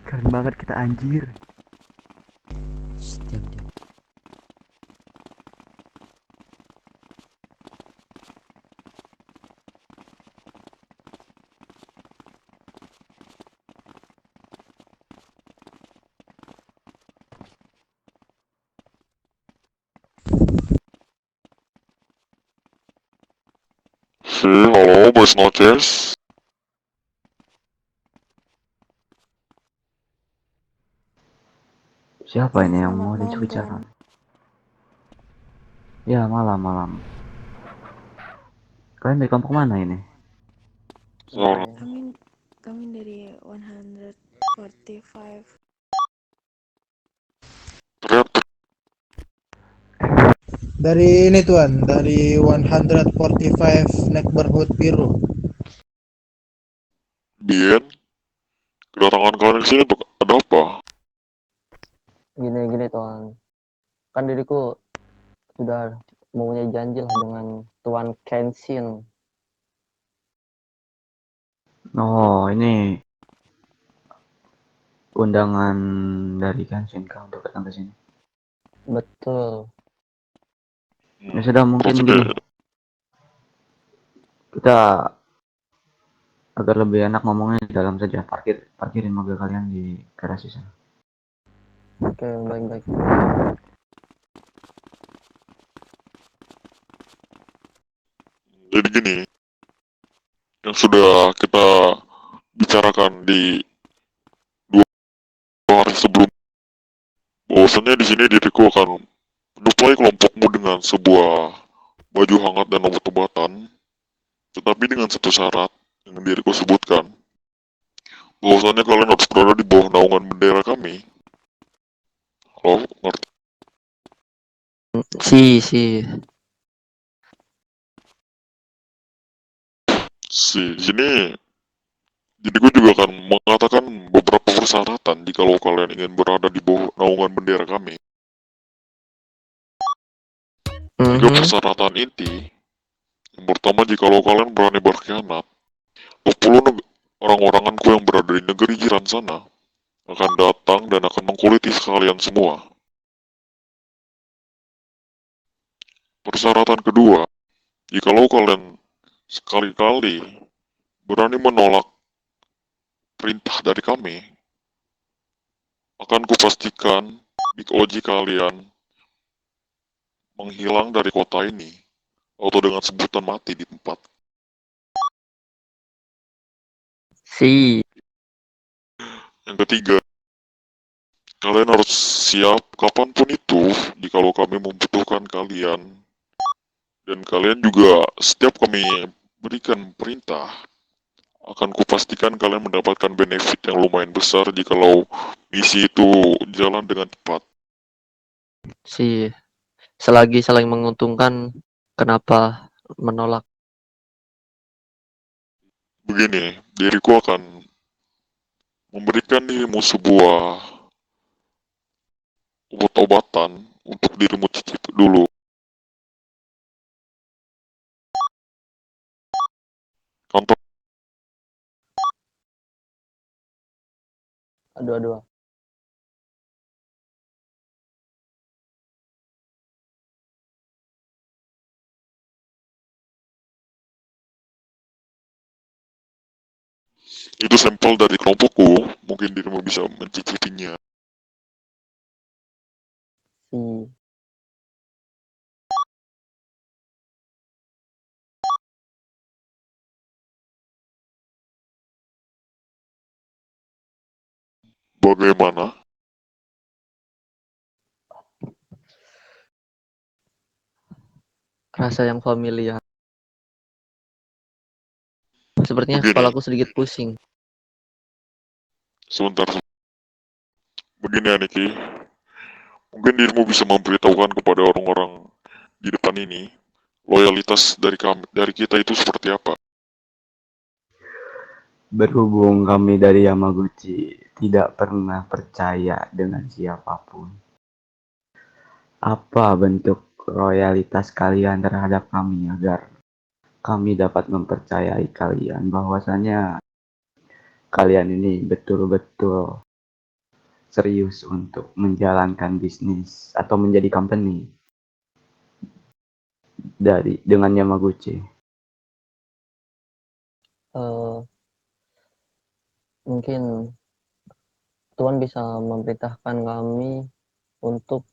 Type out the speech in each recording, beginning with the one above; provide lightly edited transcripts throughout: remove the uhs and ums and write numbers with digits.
Keren banget kita anjir. Shh, diam diam. Halo, Boys Noches. Siapa ini yang Selamat mau malam, dibicara? Tuan. Ya, malam-malam. Kalian dari kampung mana ini? Salam. Kami dari 145. Teriak Dari ini tuan, dari 145 Neighborhood Bureau. Bien. Kedatangan kalian ke sini untuk ada apa? Gini tuan, kan diriku sudah mempunyai janji lah dengan Tuan Kenshin. Oh, ini undangan dari Kanshinka untuk datang ke sini. Betul. Ya sudah, mungkin Berarti gini. kayak Kita agar lebih enak ngomongnya di dalam saja. Parkirin mobil kalian di garasi sana. Oke, baik. jadi gini, yang sudah kita bicarakan di 2 hari sebelum, bahwasannya di sini diriku akan menyuplai kelompokmu dengan sebuah baju hangat dan obat-obatan, tetapi dengan satu syarat yang diriku sebutkan, bahwasannya kalian harus berada di bawah naungan bendera kami. Halo, ngerti? Si. Di sini jadi gue juga akan mengatakan beberapa persyaratan jikalau kalian ingin berada di bawah naungan bendera kami. 3 persyaratan inti. Yang pertama, jikalau kalian berani berkhianat, 20 orang-oranganku yang berada di negeri jiran sana akan datang dan akan mengkuliti kalian semua. Persyaratan kedua, jikalau kalian sekali-kali berani menolak perintah dari kami, akan kupastikan Big OG kalian menghilang dari kota ini, atau dengan sebutan mati di tempat. Si. Yang ketiga, kalian harus siap kapanpun itu jikalau kami membutuhkan kalian. Dan kalian juga setiap kami berikan perintah, akan kupastikan kalian mendapatkan benefit yang lumayan besar jikalau misi itu jalan dengan tepat. Si. Selagi saling menguntungkan, kenapa menolak? Begini, diriku akan memberikan dirimu sebuah obat-obatan untuk dirimu cicip dulu. Kantor Aduh. itu sampel dari kelompokku, mungkin dirimu bisa mencicipinya. Si. Bagaimana? Rasa yang familiar. Sepertinya Begini, kepalaku sedikit pusing. sebentar. Begini Aniki, mungkin dirimu bisa memberitahukan kepada orang-orang di depan ini loyalitas dari kita itu seperti apa. Berhubung kami dari Yamaguchi tidak pernah percaya dengan siapapun. Apa bentuk loyalitas kalian terhadap kami agar kami dapat mempercayai kalian bahwasanya kalian ini betul-betul serius untuk menjalankan bisnis atau menjadi company dengan Yamaguchi? Eh, mungkin Tuhan bisa memerintahkan kami untuk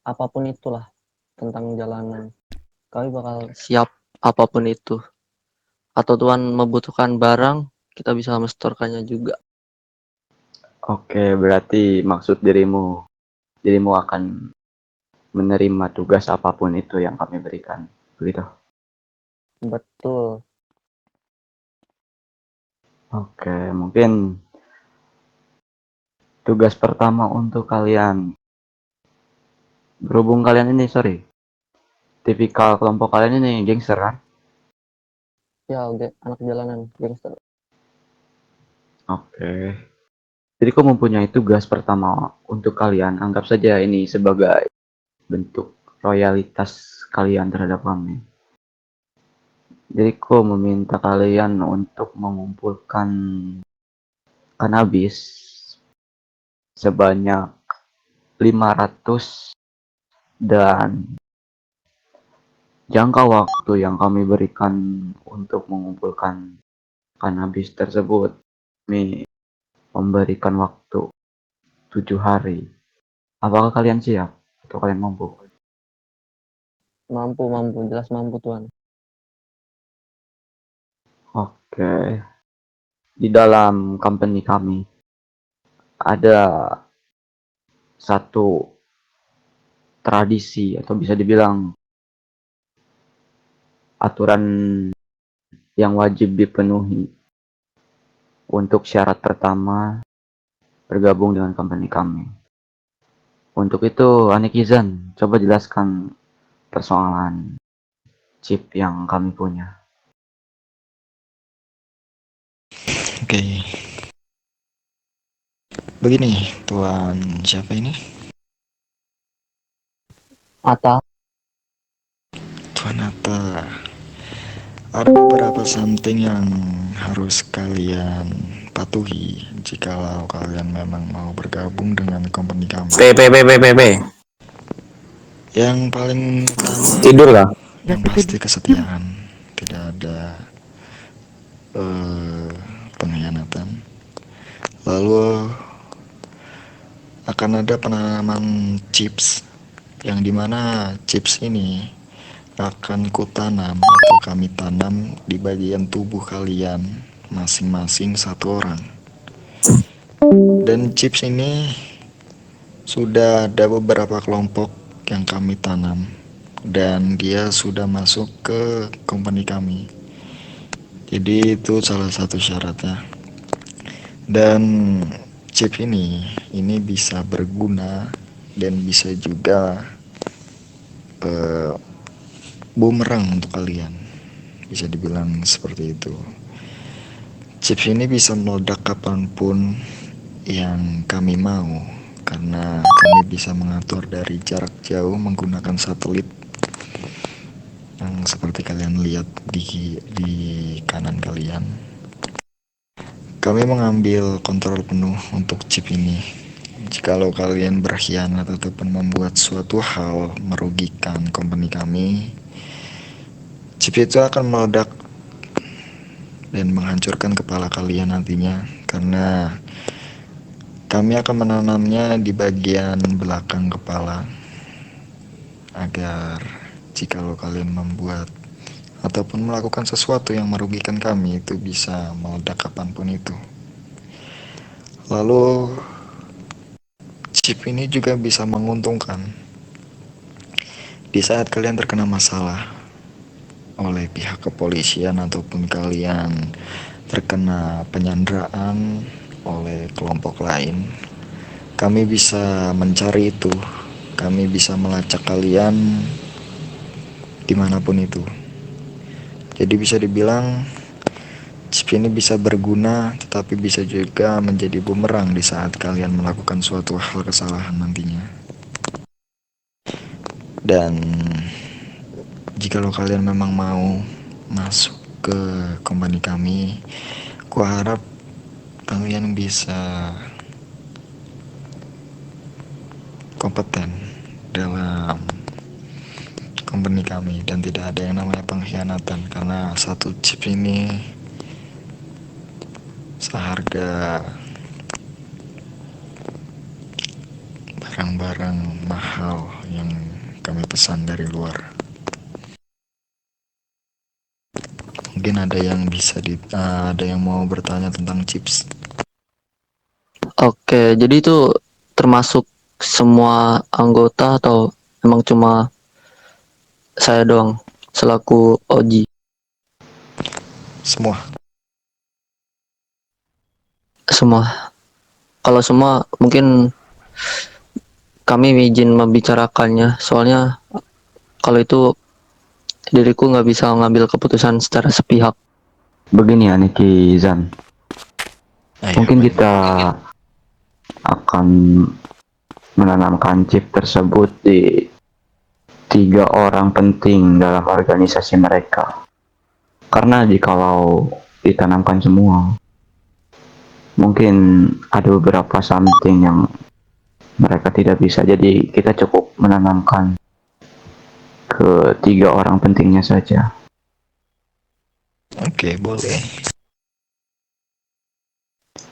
apapun itulah tentang jalanan. Kami bakal siap apapun itu. Atau Tuhan membutuhkan barang, kita bisa mestorkannya juga. Oke, berarti maksud dirimu akan menerima tugas apapun itu yang kami berikan, begitu? Betul. Oke, mungkin tugas pertama untuk kalian, berhubung kalian ini, tipikal kelompok kalian ini gangster kan? Ya, oke. Anak jalanan, gangster. Oke. Jadi kau mempunyai tugas pertama untuk kalian, anggap saja ini sebagai bentuk loyalitas kalian terhadap kami. Jadi kau meminta kalian untuk mengumpulkan kanabis sebanyak 500 dan jangka waktu yang kami berikan untuk mengumpulkan kanabis tersebut, kami memberikan waktu 7 hari. Apakah kalian siap? Atau kalian mampu? Mampu, jelas mampu Tuhan. Oke. Di dalam company kami ada satu tradisi atau bisa dibilang aturan yang wajib dipenuhi untuk syarat pertama bergabung dengan company kami. Untuk itu, Anikizan, coba jelaskan persoalan chip yang kami punya. Oke. Begini, Tuan siapa ini? Ata, Tuan Atta. Ada beberapa something yang harus kalian patuhi jikalau kalian memang mau bergabung dengan company kami. Yang paling utama Tidur lah. yang pasti kesetiaan, tidak ada pengkhianatan. Lalu akan ada penanaman chips, yang dimana chips ini akan kutanam atau kami tanam di bagian tubuh kalian masing-masing satu orang. Dan chips ini sudah ada beberapa kelompok yang kami tanam dan dia sudah masuk ke company kami. Jadi itu salah satu syaratnya. Dan chip ini bisa berguna dan bisa juga bumerang untuk kalian, bisa dibilang seperti itu. Chips ini bisa meledak kapanpun yang kami mau, karena kami bisa mengatur dari jarak jauh menggunakan satelit yang seperti kalian lihat di kanan kalian. Kami mengambil kontrol penuh untuk chip ini. Jikalau kalian berkhianat ataupun membuat suatu hal merugikan company kami, chip itu akan meledak dan menghancurkan kepala kalian nantinya, karena kami akan menanamnya di bagian belakang kepala agar jikalau kalian membuat ataupun melakukan sesuatu yang merugikan kami, itu bisa meledak kapanpun itu. Lalu chip ini juga bisa menguntungkan di saat kalian terkena masalah oleh pihak kepolisian ataupun kalian terkena penyanderaan oleh kelompok lain. Kami bisa mencari itu, kami bisa melacak kalian dimanapun itu. Jadi bisa dibilang chip ini bisa berguna, tetapi bisa juga menjadi bumerang di saat kalian melakukan suatu hal kesalahan nantinya. Dan jikalau kalian memang mau masuk ke company kami, aku harap kalian bisa kompeten dalam company kami dan tidak ada yang namanya pengkhianatan karena satu chip ini seharga barang-barang mahal yang kami pesan dari luar. Mungkin ada yang ada yang mau bertanya tentang chips. Oke, jadi itu termasuk semua anggota atau emang cuma saya doang selaku OG? Semua. Semua. Kalau semua mungkin kami izin membicarakannya, soalnya kalau itu diriku nggak bisa mengambil keputusan secara sepihak. Begini ya Niki Zan, mungkin kita akan menanamkan chip tersebut di 3 orang penting dalam organisasi mereka. Karena jikalau ditanamkan semua, mungkin ada beberapa something yang mereka tidak bisa. Jadi kita cukup menanamkan ke 3 orang pentingnya saja. Oke, boleh.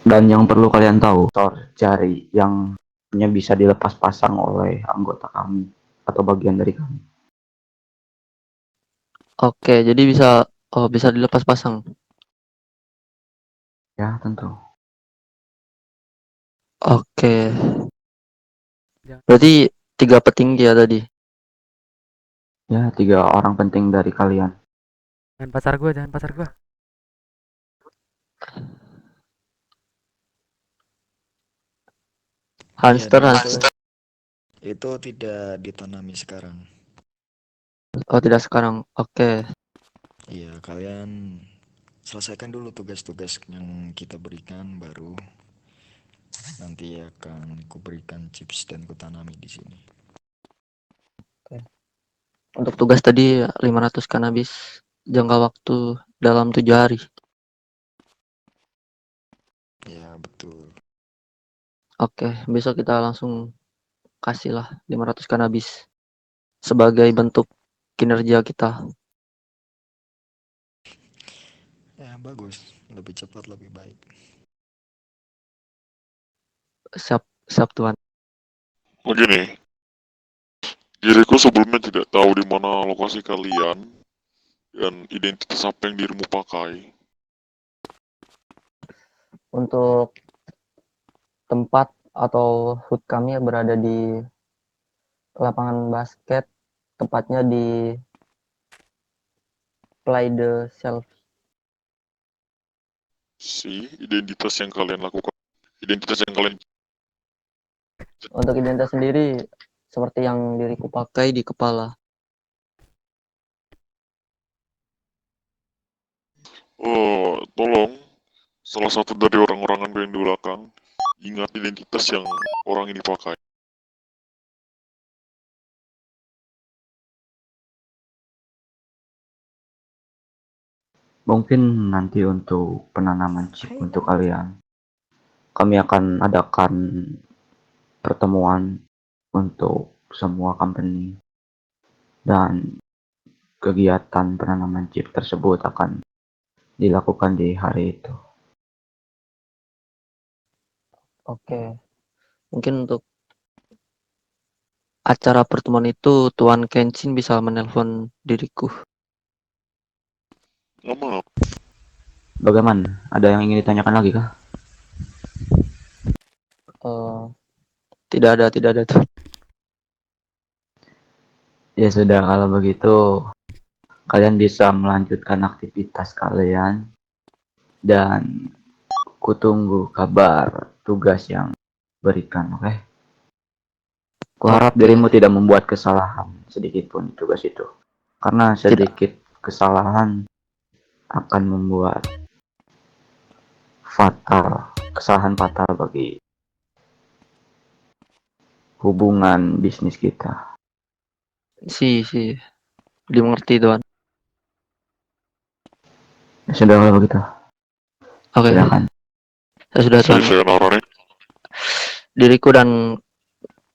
Dan yang perlu kalian tahu, cari yang hanya bisa dilepas pasang oleh anggota kami atau bagian dari kami. Oke, jadi bisa dilepas pasang. Ya tentu. Oke. Berarti 3 petinggi ya tadi. Ya 3 orang penting dari kalian. Jangan pasar gua. Hamster, Iya, hamster. itu tidak ditanami sekarang. Oh, tidak sekarang. Oke. Iya, kalian selesaikan dulu tugas-tugas yang kita berikan, baru nanti akan kuberikan chips dan kutanami di sini. Untuk tugas tadi 500 kanabis jangka waktu dalam 7 hari. Ya, betul. Oke, besok kita langsung kasihlah 500 kanabis sebagai bentuk kinerja kita. Ya, bagus. Lebih cepat, lebih baik. Siap Tuan. Begini, diriku sebelumnya tidak tahu di mana lokasi kalian dan identitas apa yang dirimu pakai. Untuk tempat atau hood kami berada di lapangan basket, tepatnya di Play the Self. Identitas yang kalian lakukan, identitas yang kalian Untuk identitas sendiri seperti yang diriku pakai di kepala. tolong salah satu dari orang-orang yang di belakang ingat identitas yang orang ini pakai. Mungkin nanti untuk penanaman chip untuk kalian, kami akan adakan pertemuan untuk semua company dan kegiatan penanaman chip tersebut akan dilakukan di hari itu. Oke. Mungkin untuk acara pertemuan itu Tuan Kenshin bisa menelpon diriku. Aman. Bagaimana? Ada yang ingin ditanyakan lagi kah? Tidak ada tuh. Ya sudah, kalau begitu kalian bisa melanjutkan aktivitas kalian dan kutunggu kabar tugas yang berikan, oke? Kuharap dirimu tidak membuat kesalahan sedikit pun di tugas itu. Karena sedikit kesalahan akan membuat kesalahan fatal bagi hubungan bisnis kita. Si, dimengerti Tuan. Sudah kalau begitu. Oke. Silakan. Saya sudah Tuan. Saya Narani. Diriku dan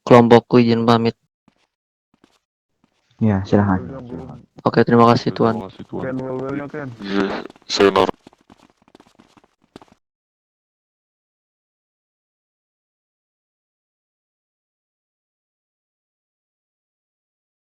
kelompokku izin pamit. Ya, silahkan. Oke, terima kasih Tuan. Iya, sayonara.